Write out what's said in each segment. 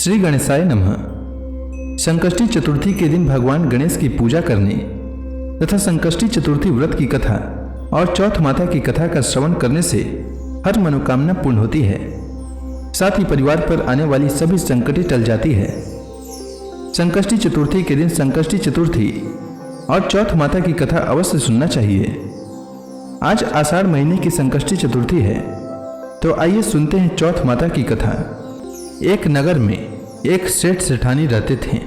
श्री गणेशाय नमः। संकष्टी चतुर्थी के दिन भगवान गणेश की पूजा करने तथा संकष्टी चतुर्थी व्रत की कथा और चौथ माता की कथा का श्रवण करने से हर मनोकामना पूर्ण होती है। साथ ही परिवार पर आने वाली सभी संकटें टल जाती है। संकष्टी चतुर्थी के दिन संकष्टी चतुर्थी और चौथ माता की कथा अवश्य सुनना चाहिए। आज आषाढ़ महीने की संकष्टी चतुर्थी है, तो आइए सुनते हैं चौथ माता की कथा। एक नगर में एक सेठ सेठानी रहते थे।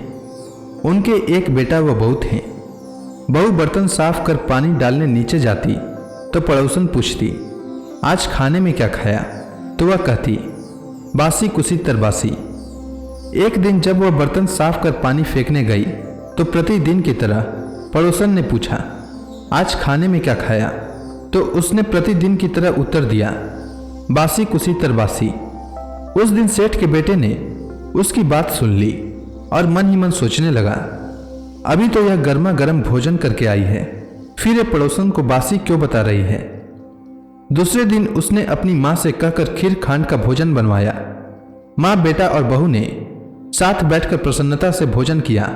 उनके एक बेटा व बहू थे। बहू बर्तन साफ कर पानी डालने नीचे जाती तो पड़ोसन पूछती, आज खाने में क्या खाया? तो वह कहती, बासी कुसी तरबासी। एक दिन जब वह बर्तन साफ कर पानी फेंकने गई तो प्रतिदिन की तरह पड़ोसन ने पूछा, आज खाने में क्या खाया? तो उसने प्रतिदिन की तरह उत्तर दिया, बासी कुसी तरबासी। उस दिन सेठ के बेटे ने उसकी बात सुन ली और मन ही मन सोचने लगा, अभी तो यह गर्मा गर्म भोजन करके आई है, फिर ये पड़ोसन को बासी क्यों बता रही है। दूसरे दिन उसने अपनी माँ से कहकर खीर खांड का भोजन बनवाया। माँ, बेटा और बहू ने साथ बैठकर प्रसन्नता से भोजन किया।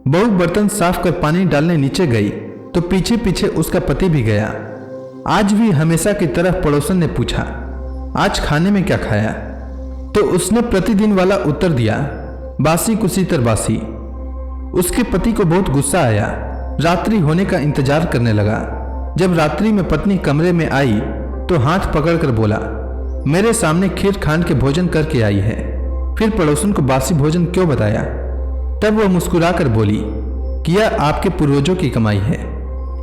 बहू बर्तन साफ कर पानी डालने नीचे गई तो पीछे पीछे उसका पति भी गया। आज भी हमेशा की तरह पड़ोसन ने पूछा, आज खाने में क्या खाया? तो उसने प्रतिदिन वाला उत्तर दिया, बासी कुसी तरबासी। उसके पति को बहुत गुस्सा आया। रात्रि होने का इंतजार करने लगा। जब रात्रि में पत्नी कमरे में आई तो हाथ पकड़कर बोला, मेरे सामने खीर खांड के भोजन करके आई है, फिर पड़ोसन को बासी भोजन क्यों बताया? तब वह मुस्कुराकर बोली कि यह आपके पूर्वजों की कमाई है।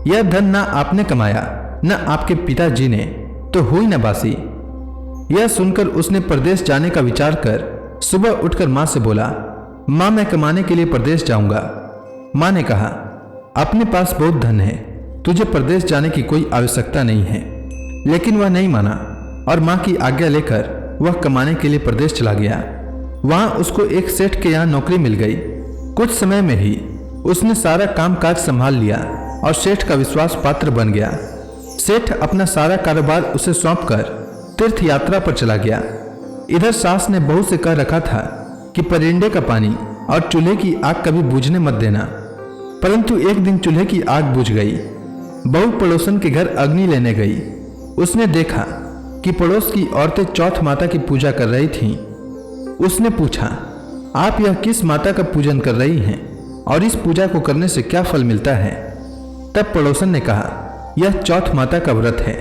यह धन ना आपने कमाया न आपके पिताजी ने, तो हुई न बासी। यह सुनकर उसने परदेश जाने का विचार कर सुबह उठकर माँ से बोला, माँ, मैं कमाने के लिए परदेश जाऊंगा। माँ ने कहा, अपने पास बहुत धन है, तुझे परदेश जाने की कोई आवश्यकता नहीं है। लेकिन वह नहीं माना और माँ की आज्ञा लेकर वह कमाने के लिए परदेश चला गया। वहां उसको एक सेठ के यहाँ नौकरी मिल गई। कुछ समय में ही उसने सारा काम काज संभाल लिया और सेठ का विश्वास पात्र बन गया। सेठ अपना सारा कारोबार उसे सौंपकर तीर्थ यात्रा पर चला गया। इधर सास ने बहू से कह रखा था कि परिंदे का पानी और चूल्हे की आग कभी बुझने मत देना, परंतु एक दिन चूल्हे की आग बुझ गई। बहू पड़ोसन के घर अग्नि लेने गई। उसने देखा कि पड़ोस की औरतें चौथ माता की पूजा कर रही थीं। उसने पूछा, आप यह किस माता का पूजन कर रही हैं और इस पूजा को करने से क्या फल मिलता है? तब पड़ोसन ने कहा, यह चौथ माता का व्रत है।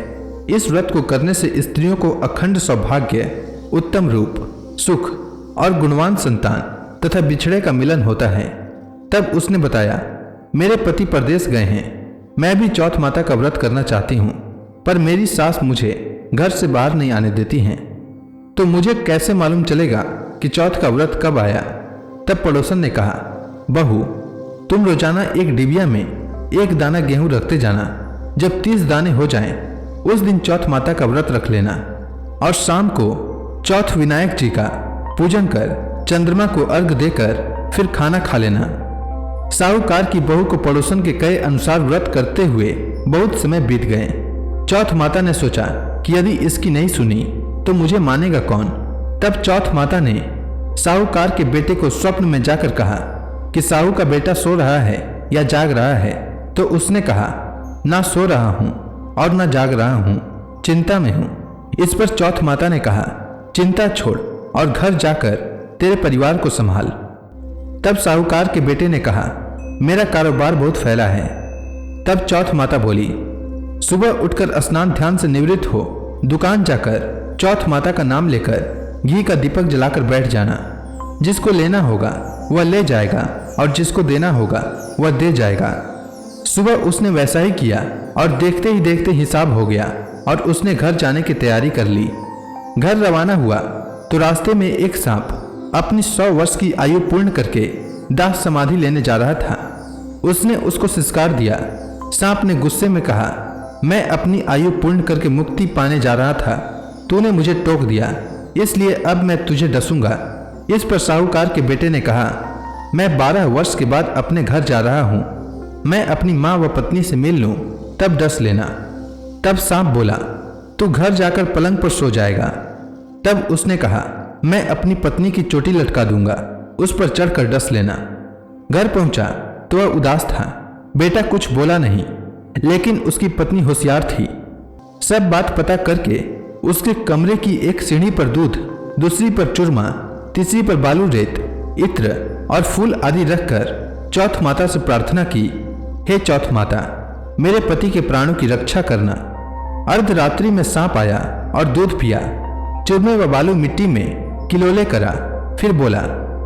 इस व्रत को करने से स्त्रियों को अखंड सौभाग्य, उत्तम रूप, सुख और गुणवान संतान तथा बिछड़े का मिलन होता है। तब उसने बताया, मेरे पति परदेश गए हैं, मैं भी चौथ माता का व्रत करना चाहती हूँ, पर मेरी सास मुझे घर से बाहर नहीं आने देती हैं, तो मुझे कैसे मालूम चलेगा कि चौथ का व्रत कब आया? तब पड़ोसन ने कहा, बहू, तुम रोजाना एक डिबिया में एक दाना गेहूं रखते जाना। जब 30 दाने हो जाएं, उस दिन चौथ माता का व्रत रख लेना और शाम को चौथ विनायक जी का पूजन कर चंद्रमा को अर्घ देकर फिर खाना खा लेना। साहूकार की बहू को पड़ोसन के कहे अनुसार व्रत करते हुए बहुत समय बीत गए। चौथ माता ने सोचा कि यदि इसकी नहीं सुनी तो मुझे मानेगा कौन। तब चौथ माता ने साहूकार के बेटे को स्वप्न में जाकर कहा कि साहू का बेटा सो रहा है या जाग रहा है। तो उसने कहा, ना सो रहा हूं और ना जाग रहा हूं, चिंता में हूं। इस पर चौथ माता ने कहा, चिंता छोड़ और घर जाकर तेरे परिवार को संभाल। तब साहूकार के बेटे ने कहा, मेरा कारोबार बहुत फैला है। तब चौथ माता बोली, सुबह उठकर स्नान ध्यान से निवृत्त हो, दुकान जाकर चौथ माता का नाम लेकर घी का दीपक जलाकर बैठ जाना। जिसको लेना होगा वह ले जाएगा और जिसको देना होगा वह दे जाएगा। सुबह उसने वैसा ही किया और देखते ही देखते हिसाब हो गया और उसने घर जाने की तैयारी कर ली। घर रवाना हुआ तो रास्ते में एक सांप अपनी 100 वर्ष की आयु पूर्ण करके दाह समाधि लेने जा रहा था। उसने उसको सिसकार दिया। सांप ने गुस्से में कहा, मैं अपनी आयु पूर्ण करके मुक्ति पाने जा रहा था, तूने मुझे टोक दिया, इसलिए अब मैं तुझे डसूंगा। इस पर साहूकार के बेटे ने कहा, मैं 12 वर्ष के बाद अपने घर जा रहा हूँ, मैं अपनी माँ व पत्नी से मिल लूँ, तब डस लेना। तब सांप बोला, तू घर जाकर पलंग पर सो जाएगा। तब उसने कहा, मैं अपनी पत्नी की चोटी लटका दूंगा, उस पर चढ़कर डस लेना। घर पहुंचा तो वह उदास था। बेटा कुछ बोला नहीं, लेकिन उसकी पत्नी होशियार थी। सब बात पता करके उसके कमरे की एक सीढ़ी पर दूध, दूसरी पर चूरमा, तीसरी पर बालू रेत, इत्र और फूल आदि रखकर चौथ माता से प्रार्थना की, हे चौथ माता, मेरे पति के प्राणों की रक्षा करना। अर्धरात्रि में सांप आया और दूध पिया। चूरमे व बालू मिट्टी में किलोले करा। फिर बोला,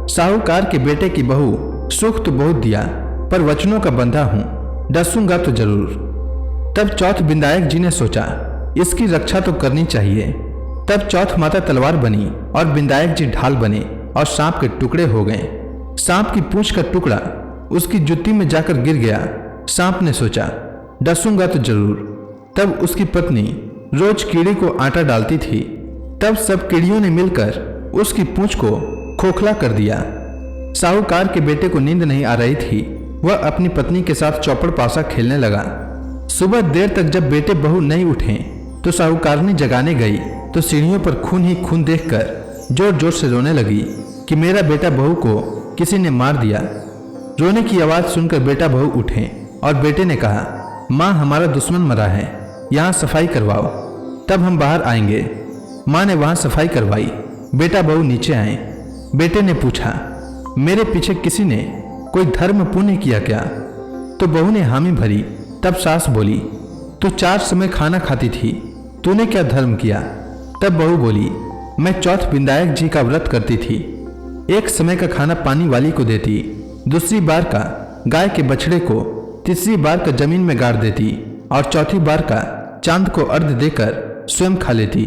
साहूकार के बेटे की बहू, सुख तो बहुत दिया, पर वचनों का बंधा हूं, डसूंगा तो जरूर। तब चौथ विनायक जी ने सोचा, इसकी रक्षा तो करनी चाहिए। तब चौथ माता तलवार बनी और विनायक जी ढाल बने और सांप के टुकड़े हो गए। सांप की पूंछ का टुकड़ा उसकी जुत्ती में जाकर गिर गया। सांप ने सोचा, डसूंगा तो जरूर। तब उसकी पत्नी रोज कीड़ी को आटा डालती थी। तब सब कीड़ियों ने मिलकर उसकी पूंछ को खोखला कर दिया। साहूकार के बेटे को नींद नहीं आ रही थी। वह अपनी पत्नी के साथ चौपड़ पासा खेलने लगा। सुबह देर तक जब बेटे बहू नहीं उठे तो साहूकारनी जगाने गई तो सीढ़ियों पर खून ही खून देखकर जोर जोर से रोने लगी कि मेरा बेटा बहू को किसी ने मार दिया। रोने की आवाज सुनकर बेटा बहू उठे और बेटे ने कहा, माँ हमारा दुश्मन मरा है, यहाँ सफाई करवाओ, तब हम बाहर आएंगे। माँ ने वहाँ सफाई करवाई। बेटा बहू नीचे आए। बेटे ने पूछा, मेरे पीछे किसी ने कोई धर्म पुण्य किया क्या? तो बहू ने हामी भरी। तब सास बोली, तू 4 समय खाना खाती थी, तूने क्या धर्म किया? तब बहू बोली, मैं चौथ विनायक जी का व्रत करती थी। एक समय का खाना पानी वाली को देती, दूसरी बार का गाय के बछड़े को, तीसरी बार का जमीन में गाड़ देती और चौथी बार का चांद को अर्घ देकर स्वयं खा लेती।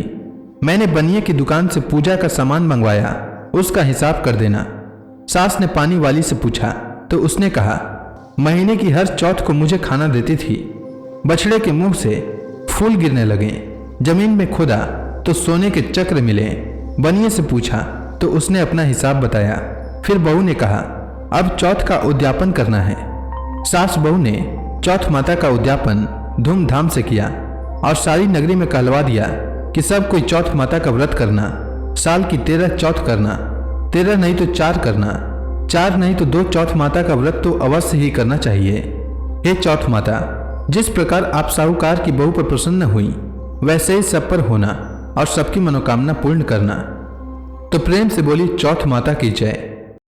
मैंने बनिए की दुकान से पूजा का सामान मंगवाया, उसका हिसाब कर देना। सास ने पानी वाली से पूछा तो उसने कहा, महीने की हर चौथ को मुझे खाना देती थी। बछड़े के मुंह से फूल गिरने लगे। जमीन में खोदा तो सोने के चक्र मिले। बनिए से पूछा तो उसने अपना हिसाब बताया। फिर बहू ने कहा, अब चौथ का उद्यापन करना है। सास बहू ने चौथ माता का उद्यापन धूमधाम से किया और सारी नगरी में कहलवा दिया कि सब कोई चौथ माता का व्रत करना। साल की 13 चौथ करना, 13 नहीं तो 4 करना, 4 नहीं तो 2 चौथ माता का व्रत तो अवश्य ही करना चाहिए। हे चौथ माता, जिस प्रकार आप साहूकार की बहू पर प्रसन्न हुई, वैसे ही सब पर होना और सबकी मनोकामना पूर्ण करना। तो प्रेम से बोली चौथ माता की जय।